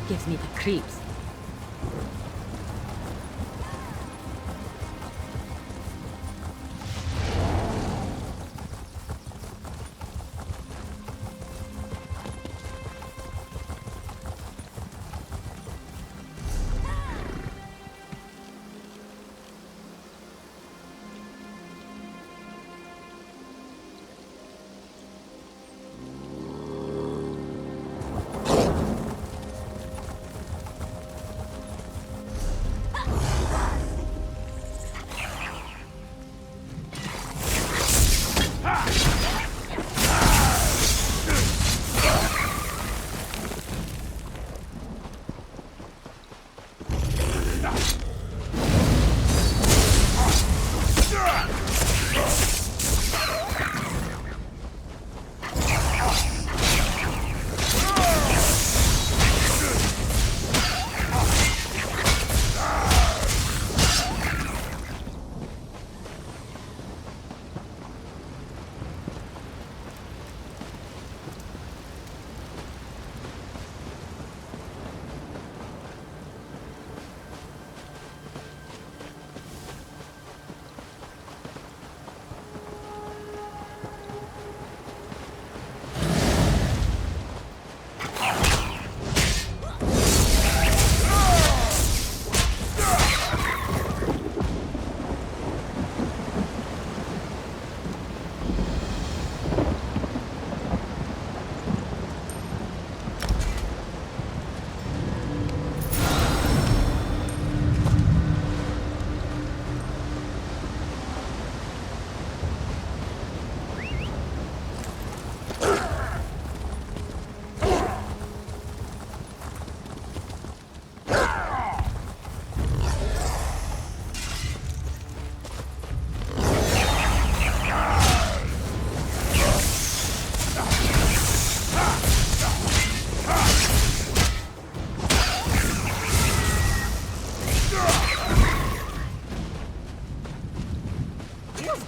Gives me the creeps.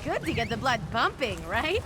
Good to get the blood pumping, right?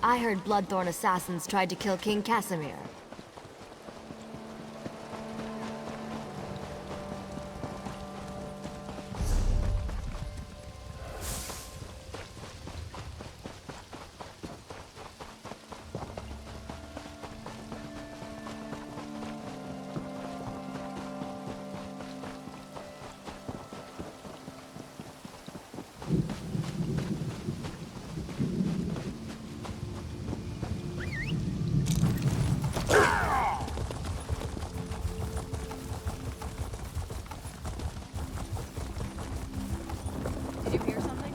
I heard Bloodthorn assassins tried to kill King Casimir. Did you hear something?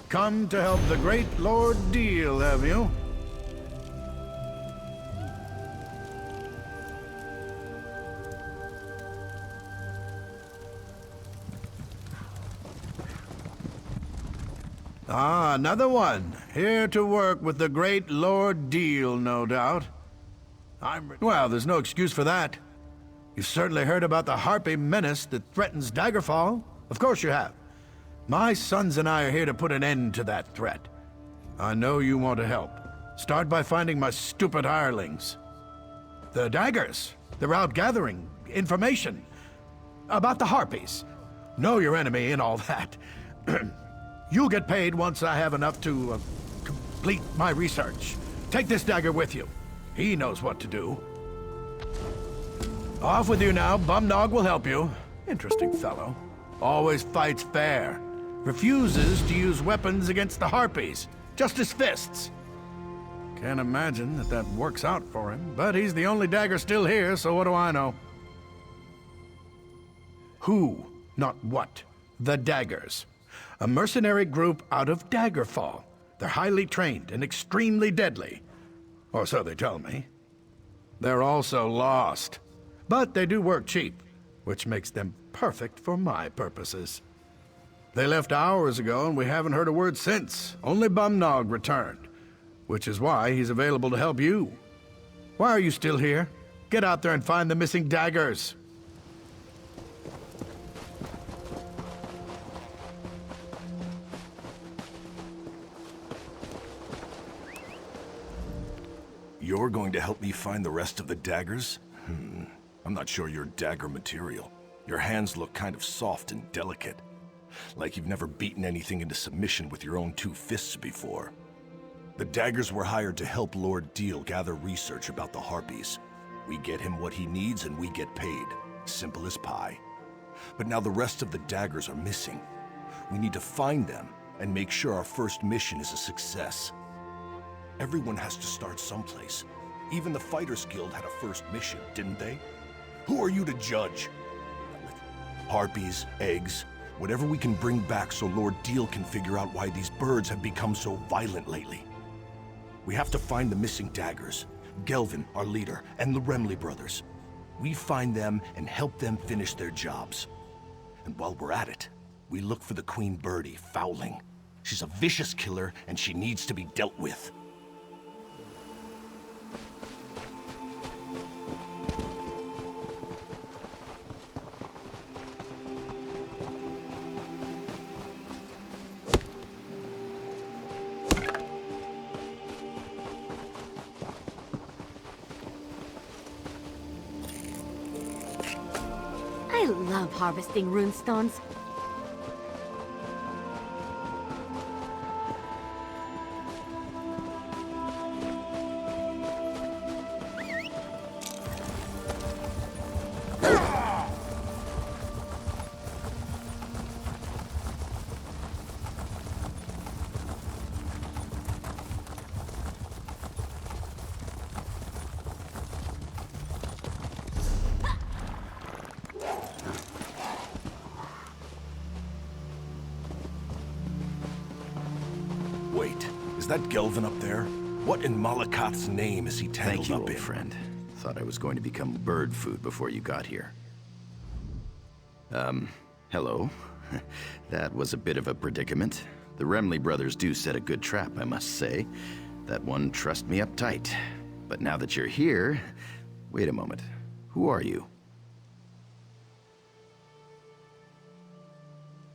Come to help the great Lord deal, have you? Ah, another one. Here to work with the great Lord Deal, no doubt. Well, there's no excuse for that. You've certainly heard about the Harpy menace that threatens Daggerfall. Of course you have. My sons and I are here to put an end to that threat. I know you want to help. Start by finding my stupid hirelings. The daggers. They're out gathering information about the Harpies. Know your enemy and all that. You'll get paid once I have enough to complete my research. Take this dagger with you. He knows what to do. Off with you now. Bumnog will help you. Interesting fellow. Always fights fair. Refuses to use weapons against the Harpies. Just his fists. Can't imagine that works out for him, but he's the only dagger still here, so what do I know? Who, not what. The Daggers. A mercenary group out of Daggerfall. They're highly trained and extremely deadly. Or so they tell me. They're also lost. But they do work cheap, which makes them perfect for my purposes. They left hours ago, and we haven't heard a word since. Only Bumnog returned, which is why he's available to help you. Why are you still here? Get out there and find the missing daggers. You're going to help me find the rest of the daggers? I'm not sure you're dagger material. Your hands look kind of soft and delicate. Like you've never beaten anything into submission with your own two fists before. The daggers were hired to help Lord Deal gather research about the Harpies. We get him what he needs and we get paid. Simple as pie. But now the rest of the daggers are missing. We need to find them and make sure our first mission is a success. Everyone has to start someplace. Even the Fighters Guild had a first mission, didn't they? Who are you to judge? Harpies, eggs, whatever we can bring back so Lord Deal can figure out why these birds have become so violent lately. We have to find the missing daggers, Gelvin, our leader, and the Remley brothers. We find them and help them finish their jobs. And while we're at it, we look for the Queen Birdie, Fowling. She's a vicious killer and she needs to be dealt with. I love harvesting runestones. Wait, is that Gelvin up there? What in Malakoth's name is he tangled Thank you, up old in? friend. Thought I was going to become bird food before you got here. Hello. That was a bit of a predicament. The Remley brothers do set a good trap, I must say. That one trussed me up tight. But now that you're here... Wait a moment. Who are you?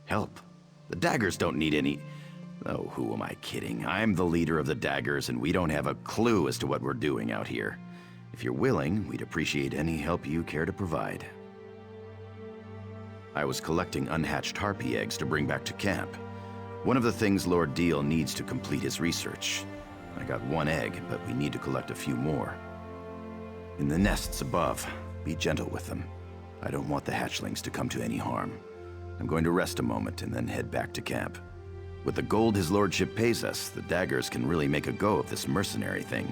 Help. The daggers don't need any... Oh, who am I kidding? I'm the leader of the daggers, and we don't have a clue as to what we're doing out here. If you're willing, we'd appreciate any help you care to provide. I was collecting unhatched harpy eggs to bring back to camp. One of the things Lord Deal needs to complete his research. I got one egg, but we need to collect a few more. In the nests above, be gentle with them. I don't want the hatchlings to come to any harm. I'm going to rest a moment and then head back to camp. With the gold his lordship pays us, the daggers can really make a go of this mercenary thing.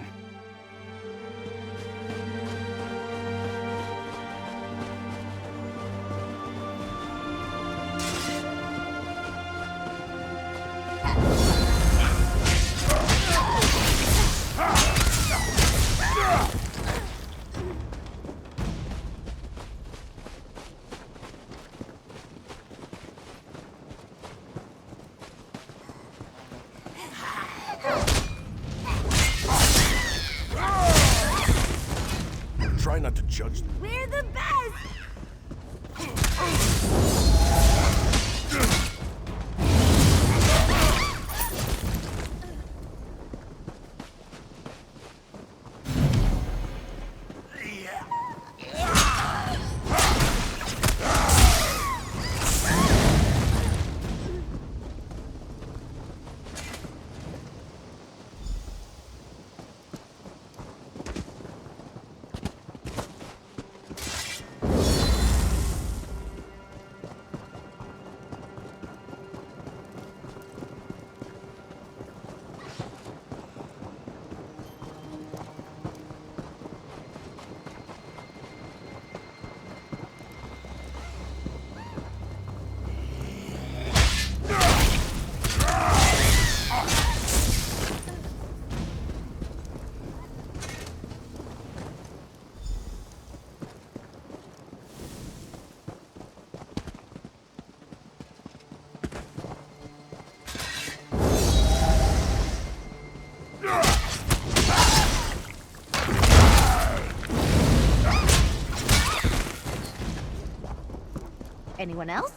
not to judge. We're the best! Anyone else?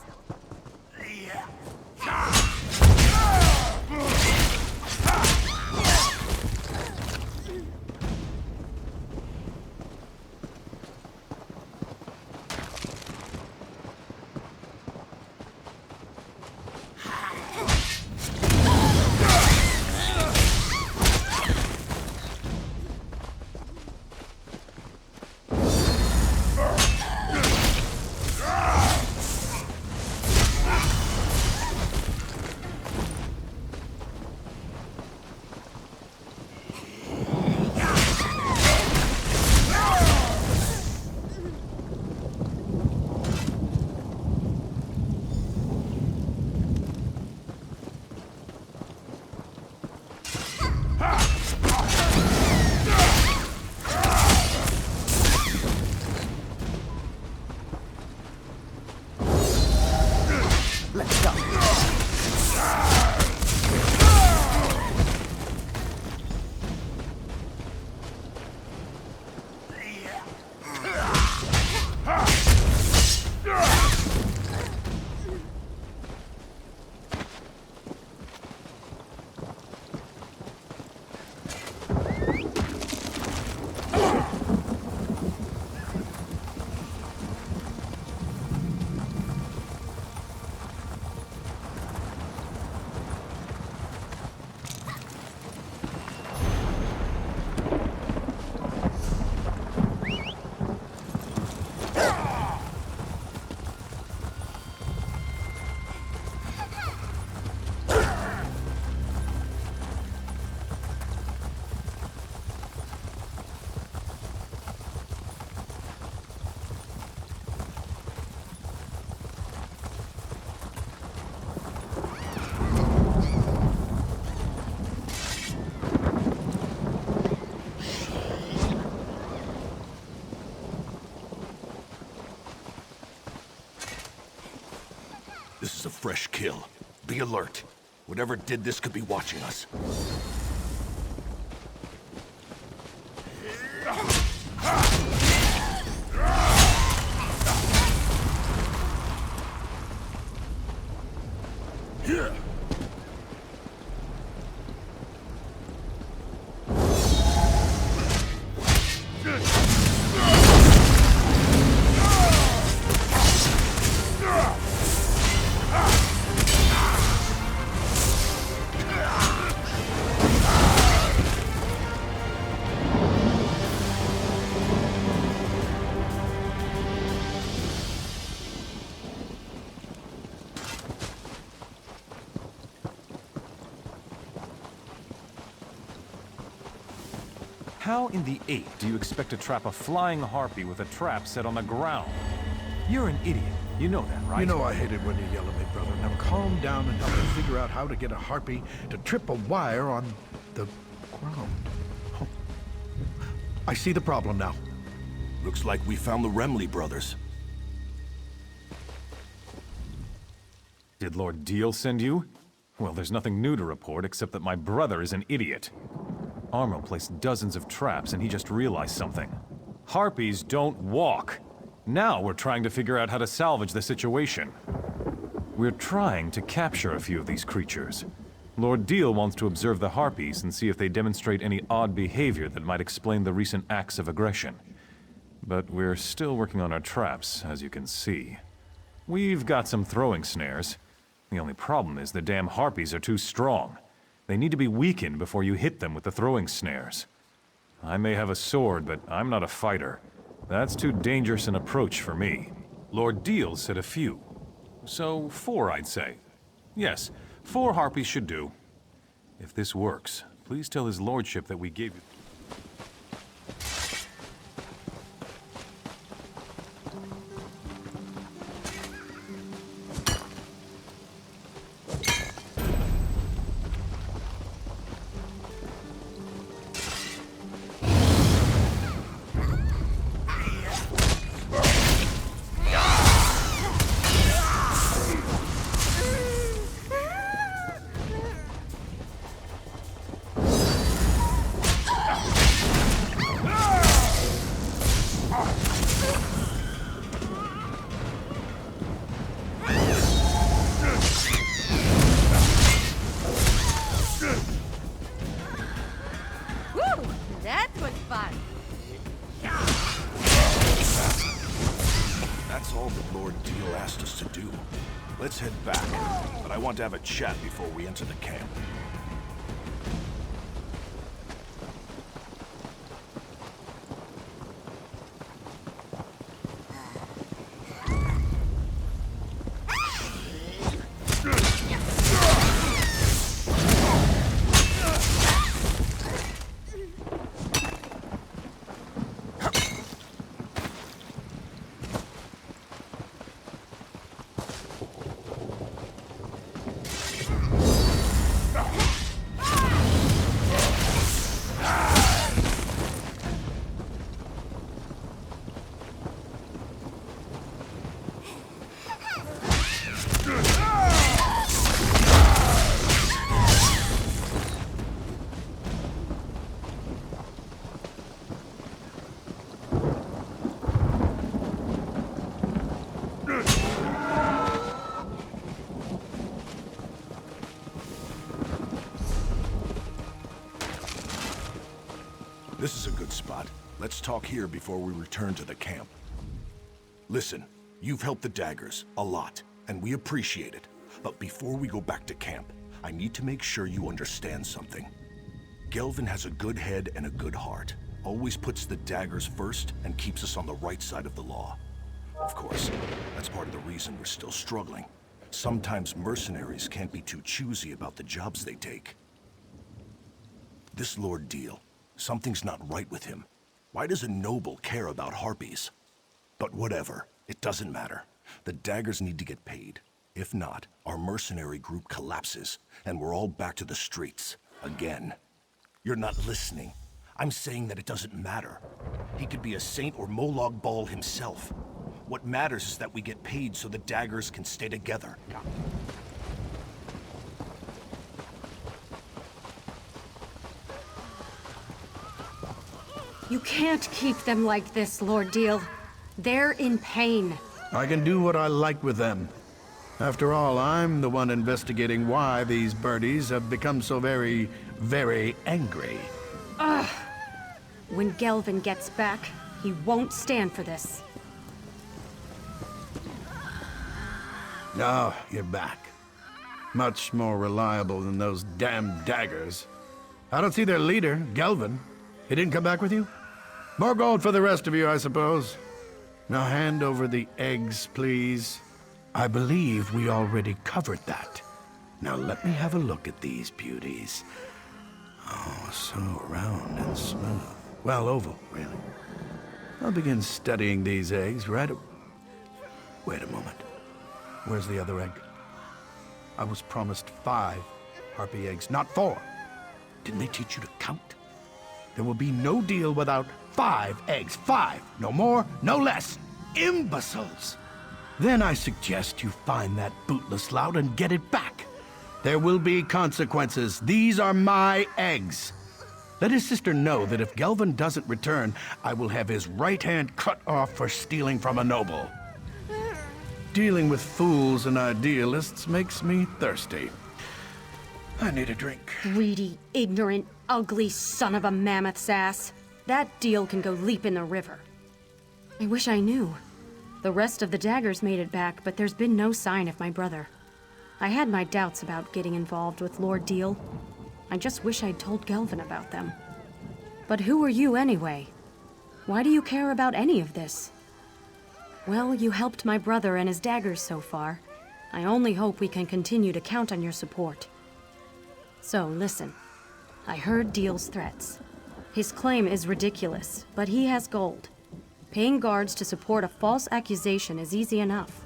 This is a fresh kill. Be alert. Whatever did this could be watching us. How in the 8 do you expect to trap a flying harpy with a trap set on the ground? You're an idiot. You know that, right? You know I hate it when you yell at me, brother. Now calm down and help me figure out how to get a harpy to trip a wire on the ground. Oh. I see the problem now. Looks like we found the Remley brothers. Did Lord Deal send you? Well, there's nothing new to report except that my brother is an idiot. Armo placed dozens of traps and he just realized something. Harpies don't walk. Now we're trying to figure out how to salvage the situation. We're trying to capture a few of these creatures. Lord Deal wants to observe the harpies and see if they demonstrate any odd behavior that might explain the recent acts of aggression. But we're still working on our traps, as you can see. We've got some throwing snares. The only problem is the damn harpies are too strong. They need to be weakened before you hit them with the throwing snares. I may have a sword, but I'm not a fighter. That's too dangerous an approach for me. Lord Deal said a few. So 4, I'd say. Yes, 4 harpies should do. If this works, please tell his lordship that we gave you... That was fun. That's all that Lord Deal asked us to do. Let's head back, but I want to have a chat before we enter the camp. This is a good spot. Let's talk here before we return to the camp. Listen, you've helped the daggers a lot, and we appreciate it. But before we go back to camp, I need to make sure you understand something. Gelvin has a good head and a good heart. Always puts the daggers first and keeps us on the right side of the law. Of course, that's part of the reason we're still struggling. Sometimes mercenaries can't be too choosy about the jobs they take. This Lord Deal, something's not right with him. Why does a noble care about harpies? But whatever, it doesn't matter. The daggers need to get paid. If not, our mercenary group collapses, and we're all back to the streets, again. You're not listening. I'm saying that it doesn't matter. He could be a saint or Molag Bal himself. What matters is that we get paid so the daggers can stay together. You can't keep them like this, Lord Deal. They're in pain. I can do what I like with them. After all, I'm the one investigating why these birdies have become so very, very angry. Ugh. When Gelvin gets back, he won't stand for this. Oh, you're back. Much more reliable than those damn daggers. I don't see their leader, Gelvin. He didn't come back with you? More gold for the rest of you, I suppose. Now hand over the eggs, please. I believe we already covered that. Now let me have a look at these beauties. Oh, so round and smooth. Well, oval, really. I'll begin studying these eggs right... Wait a moment. Where's the other egg? I was promised 5 harpy eggs, not 4. Didn't they teach you to count? There will be no deal without 5 eggs. 5! No more, no less. Imbeciles! Then I suggest you find that bootless lout and get it back. There will be consequences. These are my eggs. Let his sister know that if Gelvin doesn't return, I will have his right hand cut off for stealing from a noble. Dealing with fools and idealists makes me thirsty. I need a drink. Greedy, ignorant, ugly son of a mammoth's ass. That deal can go leap in the river. I wish I knew. The rest of the daggers made it back, but there's been no sign of my brother. I had my doubts about getting involved with Lord Deal. I just wish I'd told Gelvin about them. But who are you anyway? Why do you care about any of this? Well, you helped my brother and his daggers so far. I only hope we can continue to count on your support. So, listen. I heard Deal's threats. His claim is ridiculous, but he has gold. Paying guards to support a false accusation is easy enough.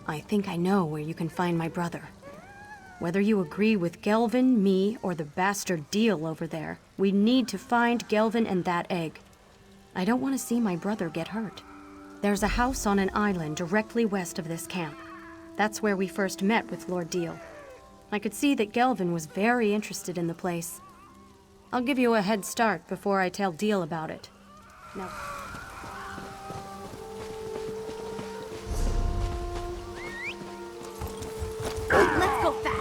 I think I know where you can find my brother. Whether you agree with Gelvin, me, or the bastard Deal over there, we need to find Gelvin and that egg. I don't want to see my brother get hurt. There's a house on an island directly west of this camp. That's where we first met with Lord Deal. I could see that Gelvin was very interested in the place. I'll give you a head start before I tell Deal about it. Now... Let's go fast.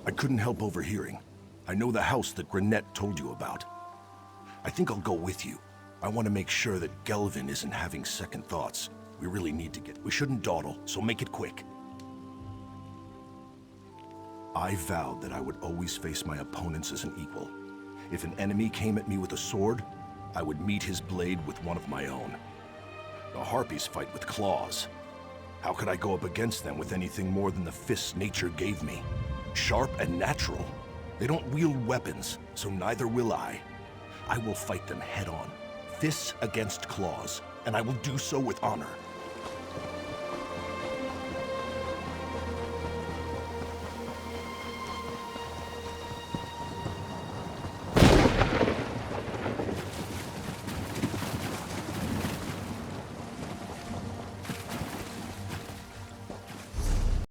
I couldn't help overhearing. I know the house that Granette told you about. I think I'll go with you. I want to make sure that Gelvin isn't having second thoughts. We really need to we shouldn't dawdle, so make it quick. I vowed that I would always face my opponents as an equal. If an enemy came at me with a sword, I would meet his blade with one of my own. The Harpies fight with claws. How could I go up against them with anything more than the fists nature gave me? Sharp and natural. They don't wield weapons, so neither will I. I will fight them head on, fists against claws, and I will do so with honor.